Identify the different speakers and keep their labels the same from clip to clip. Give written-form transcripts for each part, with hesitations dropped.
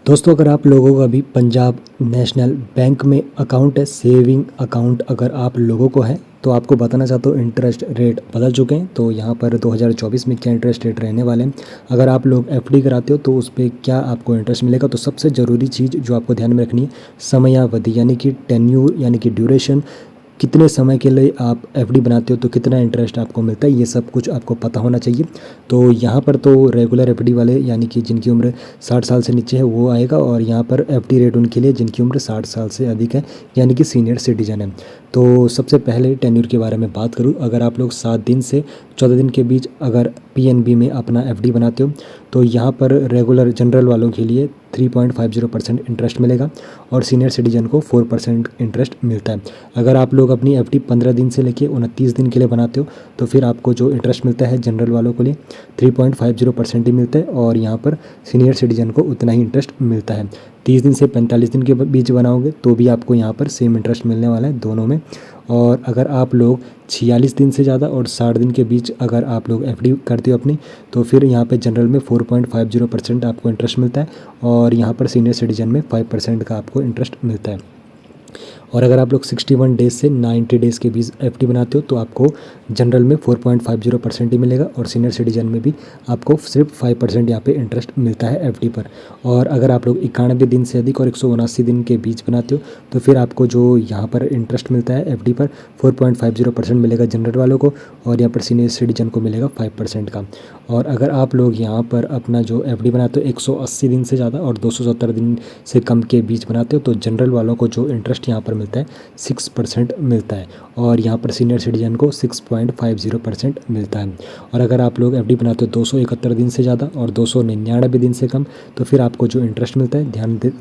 Speaker 1: दोस्तों, अगर आप लोगों का भी पंजाब नेशनल बैंक में अकाउंट है, सेविंग अकाउंट अगर आप लोगों को है तो आपको बताना चाहता हूँ इंटरेस्ट रेट बदल चुके हैं। तो यहाँ पर 2024 में क्या इंटरेस्ट रेट रहने वाले हैं, अगर आप लोग एफडी कराते हो तो उस पर क्या आपको इंटरेस्ट मिलेगा। तो सबसे ज़रूरी चीज़ जो आपको ध्यान में रखनी है, समयावधि यानी कि टेन्यूर यानी कि ड्यूरेशन, कितने समय के लिए आप एफडी बनाते हो तो कितना इंटरेस्ट आपको मिलता है, ये सब कुछ आपको पता होना चाहिए। तो यहाँ पर तो रेगुलर एफडी वाले यानी कि जिनकी उम्र 60 साल से नीचे है वो आएगा, और यहाँ पर एफडी रेट उनके लिए जिनकी उम्र 60 साल से अधिक है यानी कि सीनियर सिटीजन है। तो सबसे पहले टेन्योर के बारे में बात करूँ, अगर आप लोग 7 दिन से 14 दिन के बीच अगर पीएनबी में अपना एफडी बनाते हो तो यहाँ पर रेगुलर जनरल वालों के लिए 3.50% इंटरेस्ट मिलेगा और सीनियर सिटीजन को 4% इंटरेस्ट मिलता है। अगर आप लोग अपनी एफडी 15 दिन से लेके 29 दिन के लिए बनाते हो तो फिर आपको जो इंटरेस्ट मिलता है जनरल वालों के लिए 3.50% ही मिलता है, और यहाँ पर सीनियर सिटीजन को उतना ही इंटरेस्ट मिलता है। 30 दिन से 45 दिन के बीच बनाओगे तो भी आपको यहाँ पर सेम इंटरेस्ट मिलने वाला है दोनों में। और अगर आप लोग 46 दिन से ज़्यादा और 60 दिन के बीच अगर आप लोग एफडी करते हो अपनी, तो फिर यहाँ पे जनरल में 4.50% आपको इंटरेस्ट मिलता है, और यहाँ पर सीनियर सिटीजन में 5% का आपको इंटरेस्ट मिलता है। और अगर आप लोग 61 डेज़ से 90 डेज़ के बीच एफडी बनाते हो तो आपको जनरल में 4.50% ही मिलेगा, और सीनियर सिटीजन में भी आपको सिर्फ 5% यहाँ पे इंटरेस्ट मिलता है एफडी पर। और अगर आप लोग 91 दिन से अधिक और 179 दिन के बीच बनाते हो तो फिर आपको जो यहाँ पर इंटरेस्ट मिलता है एफडी पर 4.50% मिलेगा जनरल वालों को, और यहाँ पर सीनियर सिटीजन को मिलेगा 5% का। और अगर आप लोग यहाँ पर अपना जो एफडी बनाते हो 180 दिन से ज़्यादा और 270 दिन से कम के बीच बनाते हो तो जनरल वालों को जो इंटरेस्ट यहाँ पर मिलता है 6% मिलता है, और यहाँ पर सीनियर सिटीजन को 6.50% मिलता है। और अगर आप लोग एफडी बनाते हो 271 दिन से ज़्यादा और 299 दिन से कम तो फिर आपको जो इंटरेस्ट मिलता है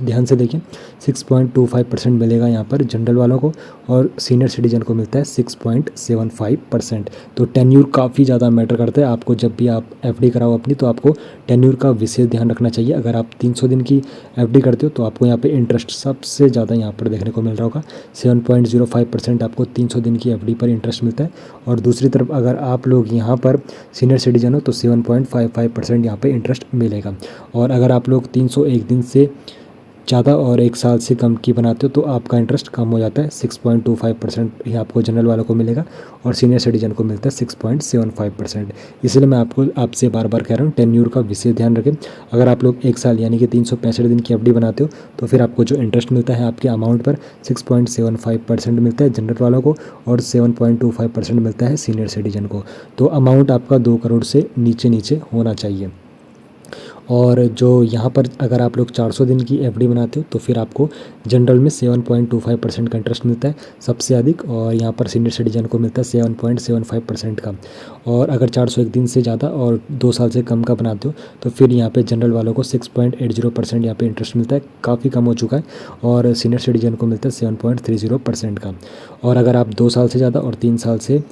Speaker 1: ध्यान से देखिए 6.25% मिलेगा यहाँ पर जनरल वालों को, और सीनियर सिटीजन को मिलता है 6.75%। तो टेन्यूर काफ़ी ज़्यादा मैटर करता है। आपको जब भी आप एफडी कराओ अपनी तो आपको टेन्यूर का विशेष ध्यान रखना चाहिए। अगर आप 300 दिन की एफडी करते हो तो आपको यहाँ पे इंटरेस्ट सबसे ज़्यादा यहाँ पर देखने को मिल रहा होगा, 7.05% आपको 300 दिन की एफडी पर इंटरेस्ट मिलता है। और दूसरी तरफ अगर आप लोग यहाँ पर सीनियर सिटीजन हो तो 7.55% यहाँ पे इंटरेस्ट मिलेगा। और अगर आप लोग 301 दिन से ज़्यादा और 1 साल से कम की बनाते हो तो आपका इंटरेस्ट कम हो जाता है, 6.25% ही आपको जनरल वालों को मिलेगा, और सीनियर सिटीजन को मिलता है 6.75%। इसलिए मैं आपसे बार बार कह रहा हूँ टेन्यूर का विशेष ध्यान रखें। अगर आप लोग 1 साल यानी कि 365 दिन की एफडी बनाते हो तो फिर आपको जो इंटरेस्ट मिलता है आपके अमाउंट पर 6.75% मिलता है जनरल वालों को, और 7.25% मिलता है सीनियर सिटीजन को। तो अमाउंट आपका 2 करोड़ से नीचे होना चाहिए। और जो यहाँ पर अगर आप लोग 400 दिन की एफडी बनाते हो तो फिर आपको जनरल में 7.25% का इंटरेस्ट मिलता है सबसे अधिक, और यहाँ पर सीनियर सिटीजन को मिलता है 7.75% का। और अगर 401 दिन से ज़्यादा और 2 साल से कम का बनाते हो तो फिर यहाँ पे जनरल वालों को 6.80% यहाँ पे इंटरेस्ट मिलता है, काफ़ी कम हो चुका है, और सीनियर सिटीजन को मिलता है 7.30% का। और अगर आप 2 साल से ज़्यादा और 3 साल से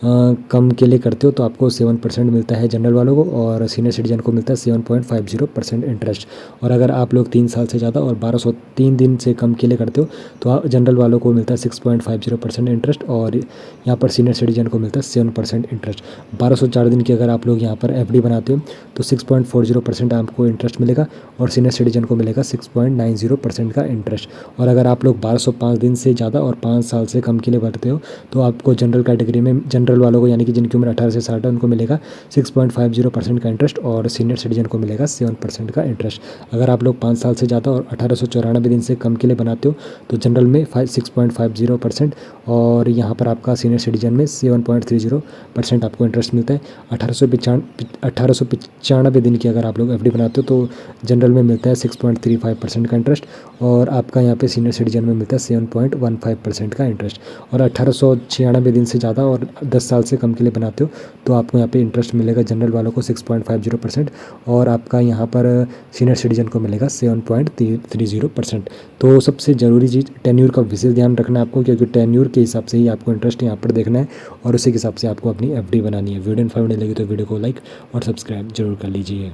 Speaker 1: कम के लिए करते हो तो आपको 7% मिलता है जनरल वालों को, और सीनियर सिटीजन को मिलता है 7.50% इंटरेस्ट। और अगर आप लोग 3 साल से ज़्यादा और 1203 दिन से कम के लिए करते हो तो जनरल वालों को मिलता है 6.50% इंटरेस्ट, और यहाँ पर सीनियर सिटीजन को मिलता है 7% इंटरेस्ट। 1204 दिन की अगर आप लोग यहाँ पर एफडी बनाते हो तो 6.40% आपको इंटरेस्ट मिलेगा, और सीनियर सिटीजन को मिलेगा 6.90% का इंटरेस्ट। और अगर आप लोग 1205 दिन से ज़्यादा और 5 साल से कम के लिए भरते हो तो आपको जनरल कैटेगरी में जनरल वालों को यानी कि जिनकी उम्र 18 से 60 है उनको मिलेगा 6.50% का इंटरेस्ट, और सीनियर सिटीजन को मिलेगा 7% का इंटरेस्ट। अगर आप लोग 5 साल से ज़्यादा और 1894 दिन से कम के लिए बनाते हो तो जनरल में 6.50%, और यहाँ पर आपका सीनियर सिटीजन में 7.30% आपको इंटरेस्ट मिलता है। 1895 दिन की अगर आप लोग एफडी बनाते हो तो जनरल में मिलता है 6.35% का इंटरेस्ट, और आपका यहाँ पे सीनियर सिटीजन में मिलता है 7.15% का इंटरेस्ट। और 1896 दिन से ज़्यादा और 10 साल से कम के लिए बनाते हो तो आपको यहाँ पे इंटरेस्ट मिलेगा जनरल वालों को 6.50%, और आपका यहाँ पर सीनियर सिटीजन को मिलेगा 7.30%। तो सबसे ज़रूरी चीज़ टेन्यूर का विशेष ध्यान रखना है आपको, क्योंकि टेन्यूर के हिसाब से ही आपको इंटरेस्ट यहाँ पर देखना है, और उसी के हिसाब से आपको अपनी एफडी बनानी है। वीडियो इन्फॉर्मेटिव लगी तो वीडियो को लाइक और सब्सक्राइब जरूर कर लीजिए।